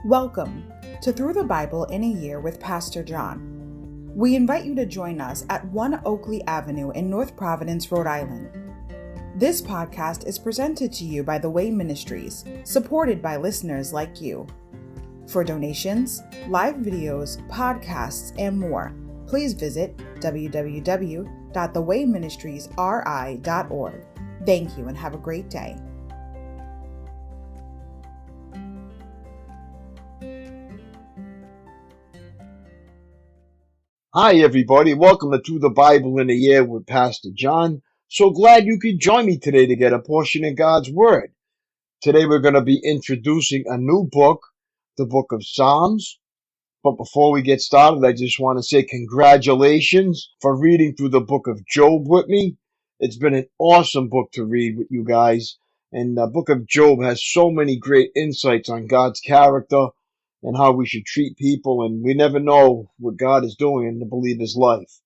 Welcome to Through the Bible in a Year with Pastor John. We invite you to join us at 1 Oakley Avenue in North Providence, Rhode Island. This podcast is presented to you by The Way Ministries, supported by listeners like you. For donations, live videos, podcasts, and more, please visit www.thewayministriesri.org. Thank you and have a great day. Hi, everybody. Welcome to Through the Bible in a Year with Pastor John. So glad you could join me today to get a portion of God's Word. Today we're going to be introducing a new book, the book of Psalms. But before we get started, I just want to say congratulations for reading through the book of Job with me. It's been an awesome book to read with you guys. And the book of Job has so many great insights on God's character and how we should treat people, and we never know what God is doing in the believer's life.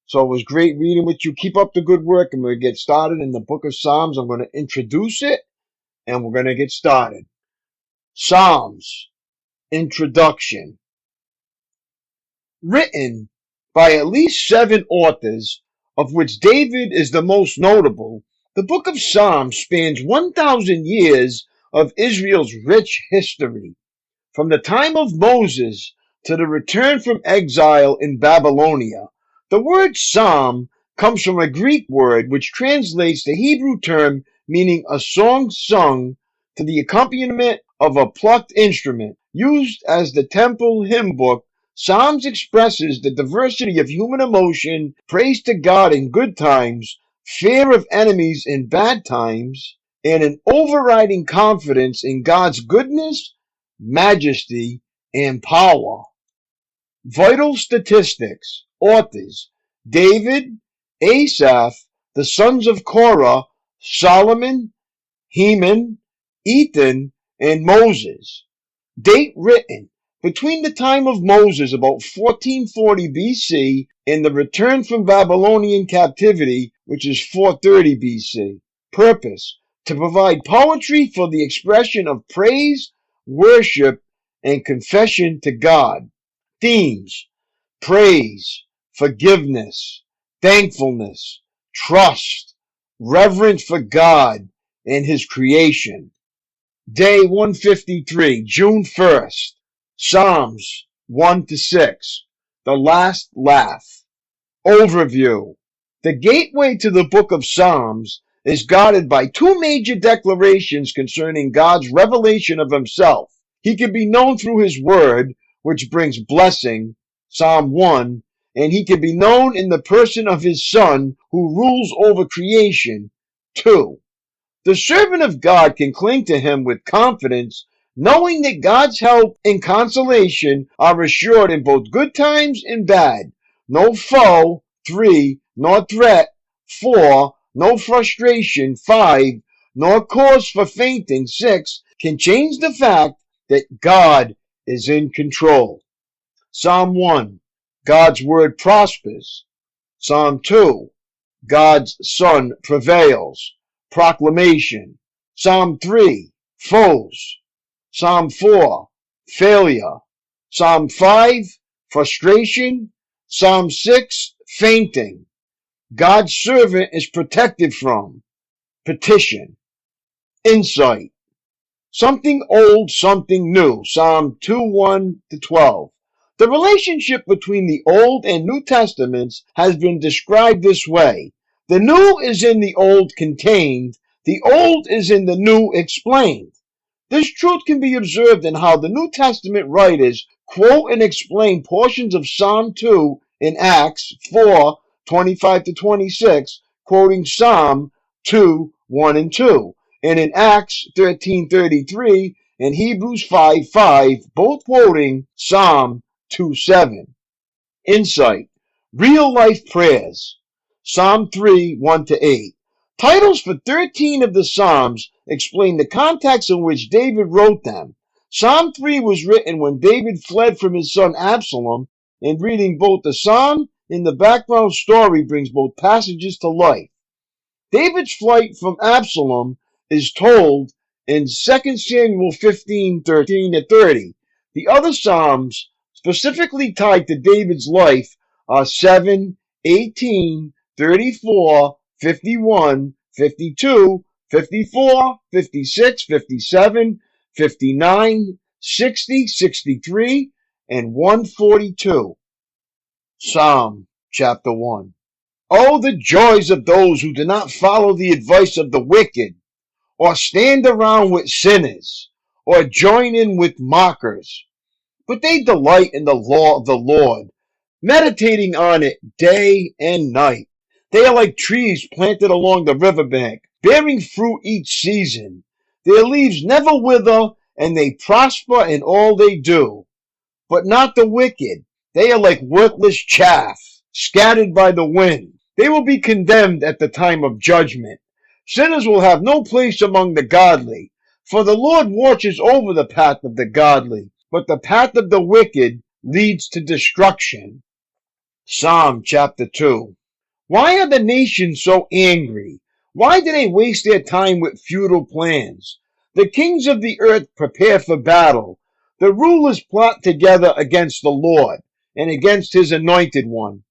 So it was great reading with you. Keep up the good work, and we'll get started in the book of Psalms. I'm going to introduce it, and we're going to get started. Psalms, Introduction. Written by at least 7 authors, of which David is the most notable, the book of Psalms spans 1,000 years of Israel's rich history. From the time of Moses to the return from exile in Babylonia, the word psalm comes from a Greek word which translates the Hebrew term meaning a song sung to the accompaniment of a plucked instrument. Used as the temple hymn book, Psalms expresses the diversity of human emotion, praise to God in good times, fear of enemies in bad times, and an overriding confidence in God's goodness, majesty, and power. Vital statistics. Authors: David, Asaph, the sons of Korah, Solomon, Heman, Ethan, and Moses. Date written: between the time of Moses, about 1440 BC, and the return from Babylonian captivity, which is 430 BC. Purpose: to provide poetry for the expression of praise, worship, and confession to God. Themes: praise, forgiveness, thankfulness, trust, reverence for God and His creation. Day 153, June 1st. Psalms 1-6. The Last Laugh. Overview. The gateway to the book of Psalms is guarded by 2 major declarations concerning God's revelation of Himself. He can be known through His word, which brings blessing, Psalm 1, and He can be known in the person of His Son, who rules over creation, 2. The servant of God can cling to Him with confidence, knowing that God's help and consolation are assured in both good times and bad. No foe, 3, nor threat, 4, no frustration, 5, nor cause for fainting, 6, can change the fact that God is in control. Psalm 1, God's word prospers. Psalm 2, God's Son prevails. Proclamation. Psalm 3, foes. Psalm 4, failure. Psalm 5, frustration. Psalm 6, fainting. God's servant is protected from. Petition. Insight. Something old, something new. Psalm 2:1-12. The relationship between the Old and New Testaments has been described this way. The new is in the old contained, the old is in the new explained. This truth can be observed in how the New Testament writers quote and explain portions of Psalm 2 in Acts 4:25-26, quoting Psalm 2:1-2, and in Acts 13:33 and Hebrews 5:5, both quoting Psalm 2:7. Insight. Real life prayers. Psalm 3:1-8. Titles for 13 of the Psalms explain the context in which David wrote them. Psalm 3 was written when David fled from his son Absalom, and reading both the psalm and the background story brings both passages to life. David's flight from Absalom is told in 2 Samuel 15:13-30. The other Psalms specifically tied to David's life are 7, 18, 34, 51, 52, 54, 56, 57, 59, 60, 63, and 142. Psalm chapter 1. Oh, the joys of those who do not follow the advice of the wicked, or stand around with sinners, or join in with mockers. But they delight in the law of the Lord, meditating on it day and night. They are like trees planted along the riverbank, bearing fruit each season. Their leaves never wither, and they prosper in all they do. But not the wicked. They are like worthless chaff, scattered by the wind. They will be condemned at the time of judgment. Sinners will have no place among the godly, for the Lord watches over the path of the godly, but the path of the wicked leads to destruction. Psalm chapter 2. Why are the nations so angry? Why do they waste their time with futile plans? The kings of the earth prepare for battle. The rulers plot together against the Lord and against his anointed one.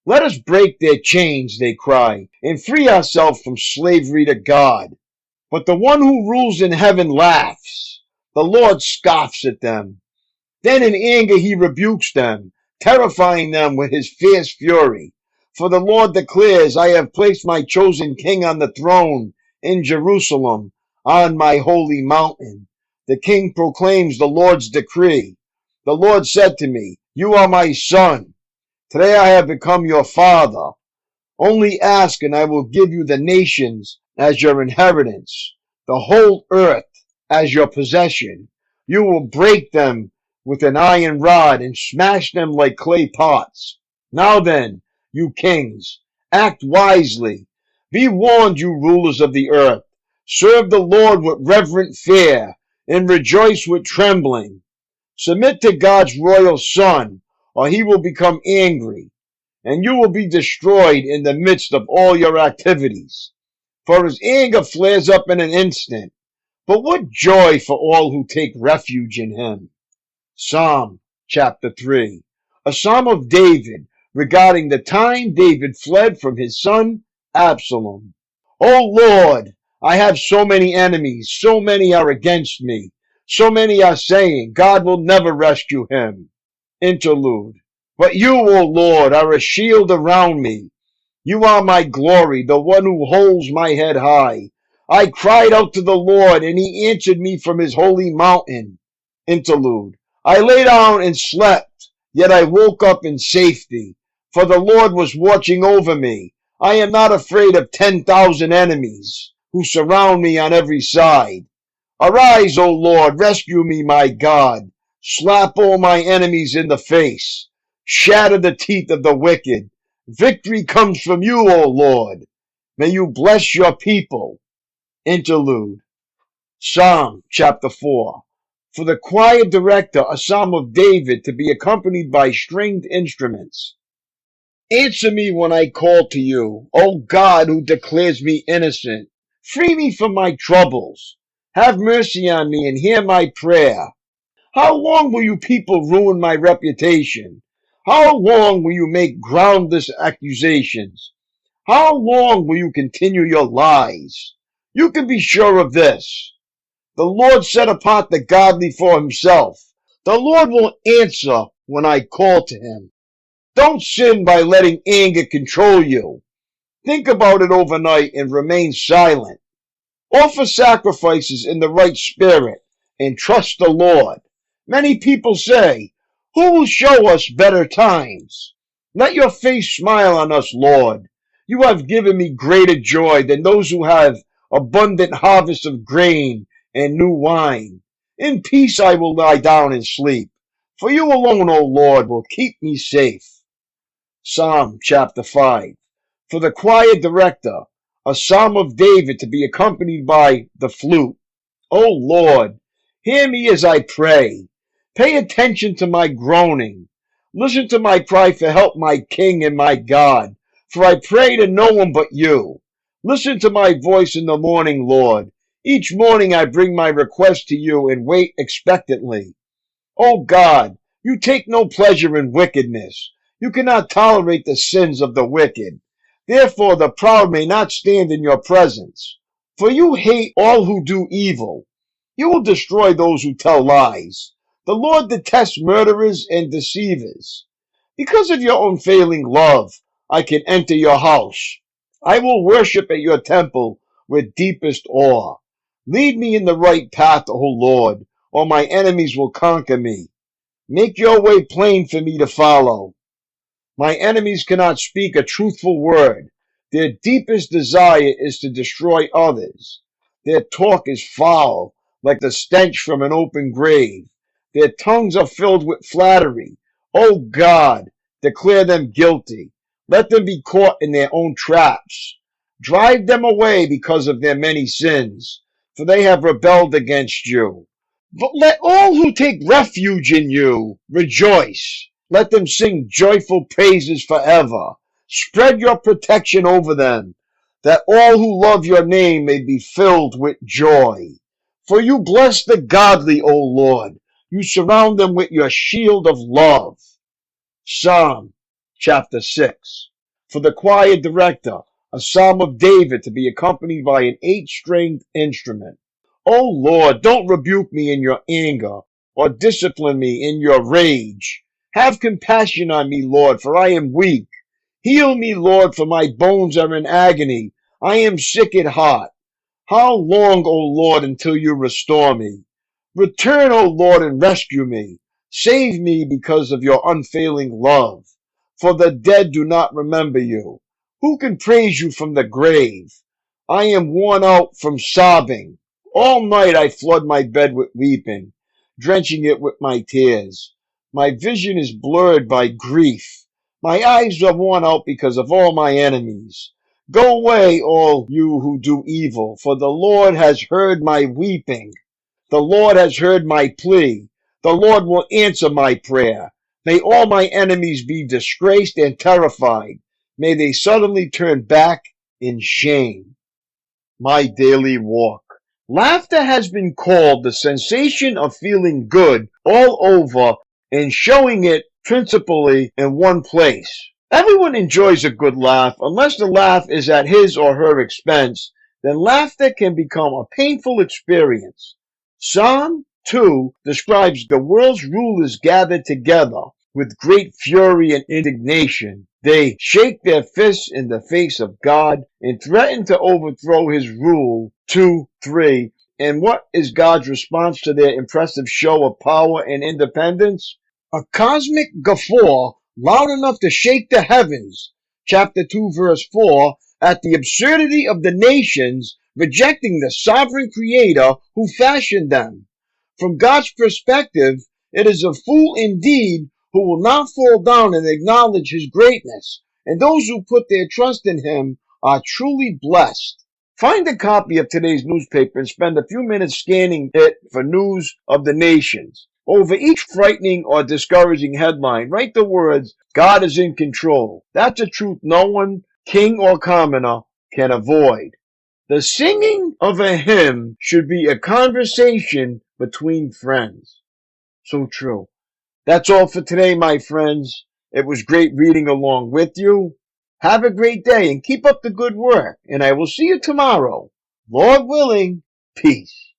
Let us break their chains, they cry, and free ourselves from slavery to God. But the one who rules in heaven laughs. The Lord scoffs at them. Then in anger he rebukes them, terrifying them with his fierce fury. For the Lord declares, I have placed my chosen king on the throne in Jerusalem, on my holy mountain. The king proclaims the Lord's decree. The Lord said to me, You are my son. Today I have become your father. Only ask and I will give you the nations as your inheritance, the whole earth as your possession. You will break them with an iron rod and smash them like clay pots. Now then, you kings, act wisely. Be warned, you rulers of the earth. Serve the Lord with reverent fear and rejoice with trembling. Submit to God's royal Son, or he will become angry, and you will be destroyed in the midst of all your activities. For his anger flares up in an instant. But what joy for all who take refuge in him. Psalm chapter 3. A psalm of David regarding the time David fled from his son Absalom. O Lord, I have so many enemies, so many are against me. So many are saying, God will never rescue him. Interlude. But you, O Lord, are a shield around me. You are my glory, the one who holds my head high. I cried out to the Lord, and he answered me from his holy mountain. Interlude. I lay down and slept, yet I woke up in safety, for the Lord was watching over me. I am not afraid of 10,000 enemies who surround me on every side. Arise, O Lord, rescue me, my God. Slap all my enemies in the face. Shatter the teeth of the wicked. Victory comes from you, O Lord. May you bless your people. Interlude. Psalm chapter 4. For the choir director, a psalm of David to be accompanied by stringed instruments. Answer me when I call to you, O God who declares me innocent. Free me from my troubles. Have mercy on me and hear my prayer. How long will you people ruin my reputation? How long will you make groundless accusations? How long will you continue your lies? You can be sure of this. The Lord set apart the godly for himself. The Lord will answer when I call to him. Don't sin by letting anger control you. Think about it overnight and remain silent. Offer sacrifices in the right spirit and trust the Lord. Many people say, who will show us better times? Let your face smile on us, Lord. You have given me greater joy than those who have abundant harvest of grain and new wine. In peace I will lie down and sleep, for you alone, O Lord, will keep me safe. Psalm chapter 5. For the choir director, a psalm of David to be accompanied by the flute. O Lord, hear me as I pray. Pay attention to my groaning. Listen to my cry for help, my King and my God, for I pray to no one but you. Listen to my voice in the morning, Lord. Each morning I bring my request to you and wait expectantly. O God, you take no pleasure in wickedness. You cannot tolerate the sins of the wicked. Therefore the proud may not stand in your presence. For you hate all who do evil. You will destroy those who tell lies. The Lord detests murderers and deceivers. Because of your unfailing love, I can enter your house. I will worship at your temple with deepest awe. Lead me in the right path, O Lord, or my enemies will conquer me. Make your way plain for me to follow. My enemies cannot speak a truthful word. Their deepest desire is to destroy others. Their talk is foul, like the stench from an open grave. Their tongues are filled with flattery. O God, declare them guilty. Let them be caught in their own traps. Drive them away because of their many sins, for they have rebelled against you. But let all who take refuge in you rejoice. Let them sing joyful praises forever. Spread your protection over them, that all who love your name may be filled with joy. For you bless the godly, O Lord. You surround them with your shield of love. Psalm chapter 6. For the choir director, a psalm of David to be accompanied by an 8-stringed instrument. O Lord, don't rebuke me in your anger, or discipline me in your rage. Have compassion on me, Lord, for I am weak. Heal me, Lord, for my bones are in agony. I am sick at heart. How long, O Lord, until you restore me? Return, O Lord, and rescue me. Save me because of your unfailing love. For the dead do not remember you. Who can praise you from the grave? I am worn out from sobbing. All night I flood my bed with weeping, drenching it with my tears. My vision is blurred by grief. My eyes are worn out because of all my enemies. Go away, all you who do evil, for the Lord has heard my weeping. The Lord has heard my plea. The Lord will answer my prayer. May all my enemies be disgraced and terrified. May they suddenly turn back in shame. My daily walk. Laughter has been called the sensation of feeling good all over and showing it principally in one place. Everyone enjoys a good laugh unless the laugh is at his or her expense. Then laughter can become a painful experience. Psalm 2 describes the world's rulers gathered together with great fury and indignation. They shake their fists in the face of God and threaten to overthrow his rule. 2:3. And what is God's response to their impressive show of power and independence? A cosmic guffaw loud enough to shake the heavens. Chapter 2, verse 4, at the absurdity of the nations rejecting the sovereign creator who fashioned them. From God's perspective, it is a fool indeed who will not fall down and acknowledge his greatness, and those who put their trust in him are truly blessed. Find a copy of today's newspaper and spend a few minutes scanning it for news of the nations. Over each frightening or discouraging headline, write the words, God is in control. That's a truth no one, king or commoner, can avoid. The singing of a hymn should be a conversation between friends. So true. That's all for today, my friends. It was great reading along with you. Have a great day and keep up the good work, and I will see you tomorrow. Lord willing, peace.